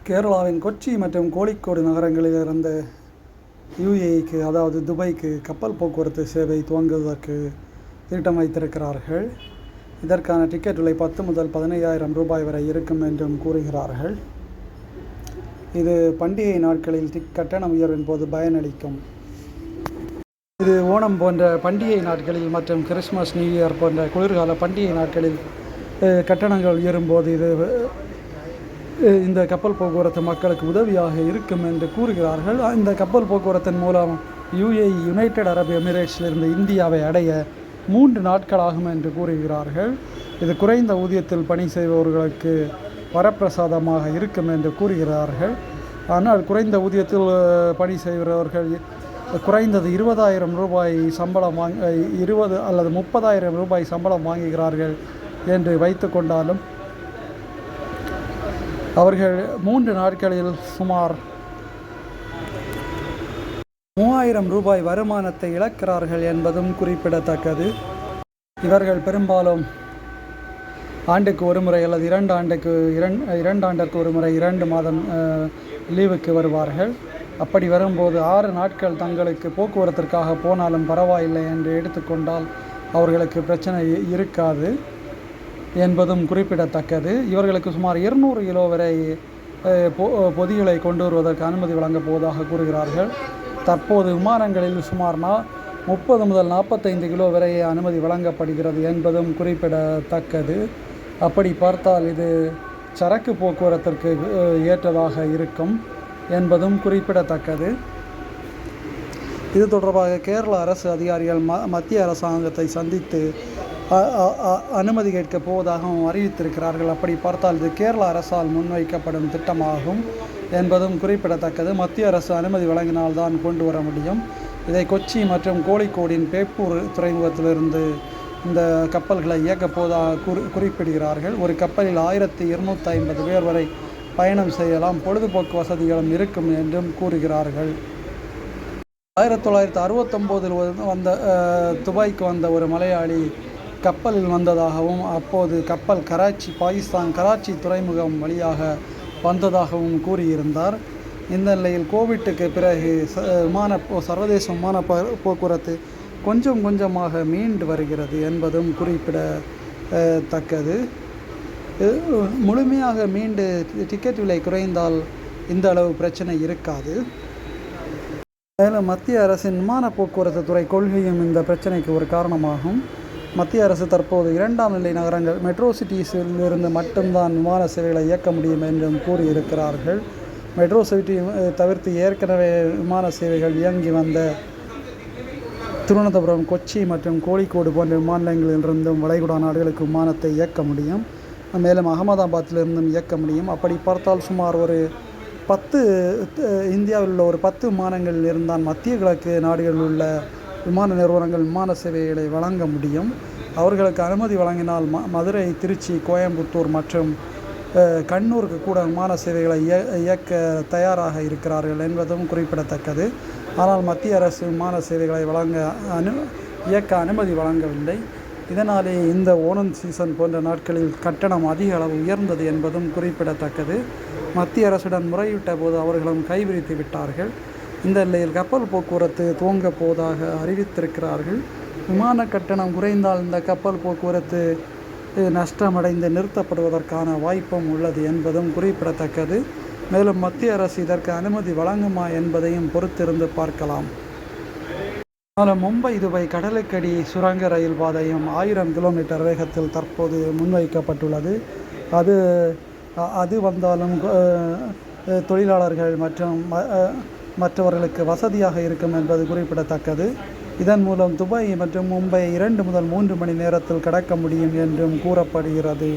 கேரளாவின் கொச்சி மற்றும் கோழிக்கோடு நகரங்களிலிருந்து யுஏஇக்கு அதாவது துபாய்க்கு கப்பல் போக்குவரத்து சேவை துவங்குவதற்கு திட்டம் வைத்திருக்கிறார்கள். இதற்கான டிக்கெட் விலை 10 முதல் 15,000 ரூபாய் வரை இருக்கும் என்றும் கூறுகிறார்கள். இது பண்டிகை நாட்களில் கட்டண உயர்வின் போது பயனளிக்கும். இது ஓணம் போன்ற பண்டிகை நாட்களில் மற்றும் கிறிஸ்மஸ், நியூ இயர் போன்ற குளிர்கால பண்டிகை நாட்களில் கட்டணங்கள் உயரும்போது இந்த கப்பல் போக்குவரத்து மக்களுக்கு உதவியாக இருக்கும் என்று கூறுகிறார்கள். இந்த கப்பல் போக்குவரத்தின் மூலம் யுஏஇ யுனைடெட் அரபு எமிரேட்ஸிலிருந்து இந்தியாவை அடைய 3 நாட்களாகும் என்று கூறுகிறார்கள். இது குறைந்த ஊதியத்தில் பணி செய்பவர்களுக்கு வரப்பிரசாதமாக இருக்கும் என்று கூறுகிறார்கள். ஆனால் குறைந்த ஊதியத்தில் பணி செய்கிறவர்கள் குறைந்தது 20,000 ரூபாய் சம்பளம் 20 அல்லது 30,000 ரூபாய் சம்பளம் வாங்குகிறார்கள் என்று வைத்து கொண்டாலும் அவர்கள் 3 நாட்களில் சுமார் 3,000 ரூபாய் வருமானத்தை இழக்கிறார்கள் என்பதும் குறிப்பிடத்தக்கது. இவர்கள் பெரும்பாலும் ஆண்டுக்கு ஒரு முறை அல்லது 2 ஆண்டிற்கு ஒரு முறை 2 மாதம் லீவுக்கு வருவார்கள். அப்படி வரும்போது 6 நாட்கள் தங்களுக்கு போக்குவரத்திற்காக போனாலும் பரவாயில்லை என்று எடுத்துக்கொண்டால் அவர்களுக்கு பிரச்சனை இருக்காது என்பதும் குறிப்பிடத்தக்கது. இவர்களுக்கு சுமார் 200 கிலோ வரை பொதிகளை கொண்டு வருவதற்கு அனுமதி வழங்கப் போவதாக கூறுகிறார்கள். தற்போது விமானங்களில் சுமார் 30 முதல் 45 கிலோ வரை அனுமதி வழங்கப்படுகிறது என்பதும் குறிப்பிடத்தக்கது. அப்படி பார்த்தால் இது சரக்கு போக்குவரத்திற்கு ஏற்றதாக இருக்கும் என்பதும் குறிப்பிடத்தக்கது. இது தொடர்பாக கேரள அரசு அதிகாரிகள் மத்திய அரசாங்கத்தை சந்தித்து அனுமதி கேட்கப் போவதாகவும் அறிவித்திருக்கிறார்கள். அப்படி பார்த்தால் இது கேரள அரசால் முன்வைக்கப்படும் திட்டமாகும் என்பதும் குறிப்பிடத்தக்கது. மத்திய அரசு அனுமதி வழங்கினால்தான் கொண்டு வர முடியும். இதை கொச்சி மற்றும் கோழிக்கோடின் பேப்பூர் துறைமுகத்திலிருந்து இந்த கப்பல்களை இயக்கப் போவதாக குறிப்பிடுகிறார்கள். ஒரு கப்பலில் 1,250 பேர் வரை பயணம் செய்யலாம். பொழுதுபோக்கு வசதிகளும் இருக்கும் என்றும் கூறுகிறார்கள். 1969 துபாய்க்கு வந்த ஒரு மலையாளி கப்பலில் வந்ததாகவும் அப்போது கப்பல் பாகிஸ்தான் கராச்சி துறைமுகம் வழியாக வந்ததாகவும் கூறியிருந்தார். இந்த நிலையில் கோவிட்டுக்கு பிறகு சர்வதேச விமான போக்குவரத்து கொஞ்சம் கொஞ்சமாக மீண்டு வருகிறது என்பதும் குறிப்பிடத்தக்கது. முழுமையாக மீண்டு டிக்கெட் விலை குறைந்தால் இந்த அளவு பிரச்சனை இருக்காது. மேலும் மத்திய அரசின் விமான போக்குவரத்து துறை கொள்கையும் இந்த பிரச்சனைக்கு ஒரு காரணமாகும். மத்திய அரசு தற்போது 2ஆம் நிலை நகரங்கள் மெட்ரோ சிட்டிஸில் இருந்து மட்டும்தான் விமான சேவைகளை இயக்க முடியும் என்றும் கூறியிருக்கிறார்கள். மெட்ரோ சிட்டி தவிர்த்து ஏற்கனவே விமான சேவைகள் இயங்கி வந்த திருவனந்தபுரம், கொச்சி மற்றும் கோழிக்கோடு போன்ற விமான நிலையங்களிலிருந்தும் வளைகுடா நாடுகளுக்கு விமானத்தை இயக்க முடியும். மேலும் அகமதாபாத்திலிருந்தும் இயக்க முடியும். அப்படி பார்த்தால் சுமார் ஒரு 10 இந்தியாவில் உள்ள ஒரு 10 விமானங்களில் இருந்தால் மத்திய கிழக்கு நாடுகளில் உள்ள விமான நிறுவனங்கள் விமான சேவைகளை வழங்க முடியும். அவர்களுக்கு அனுமதி வழங்கினால் மதுரை, திருச்சி, கோயம்புத்தூர் மற்றும் கண்ணூருக்கு கூட விமான சேவைகளை இயக்க தயாராக இருக்கிறார்கள் என்பதும் குறிப்பிடத்தக்கது. ஆனால் மத்திய அரசு விமான சேவைகளை இயக்க அனுமதி வழங்கவில்லை. இதனாலே இந்த ஓணம் சீசன் போன்ற நாட்களில் கட்டணம் அதிக அளவு உயர்ந்தது என்பதும் குறிப்பிடத்தக்கது. மத்திய அரசுடன் முறையிட்ட போது அவர்களும் கைவிரித்து விட்டார்கள். இந்த நிலையில் கப்பல் போக்குவரத்து துவங்கப் போவதாக அறிவித்திருக்கிறார்கள். விமான கட்டணம் குறைந்தால் இந்த கப்பல் போக்குவரத்து நஷ்டமடைந்து நிறுத்தப்படுவதற்கான வாய்ப்பும் உள்ளது என்பதும் குறிப்பிடத்தக்கது. மேலும் மத்திய அரசு இதற்கு அனுமதி வழங்குமா என்பதையும் பொறுத்திருந்து பார்க்கலாம். ஆனால் மும்பை துபாய் கடலுக்கடி சுரங்க ரயில் பாதையும் 1000 கிலோமீட்டர் வேகத்தில் தற்போது முன்வைக்கப்பட்டுள்ளது. அது வந்தாலும் தொழிலாளர்கள் மற்றும் மற்றவர்களுக்கு வசதியாக இருக்கும் என்பது குறிப்பிடத்தக்கது. இதன் மூலம் துபாய் மற்றும் மும்பை 2 முதல் 3 மணி நேரத்தில் கடக்க முடியும் என்றும் கூறப்படுகிறது.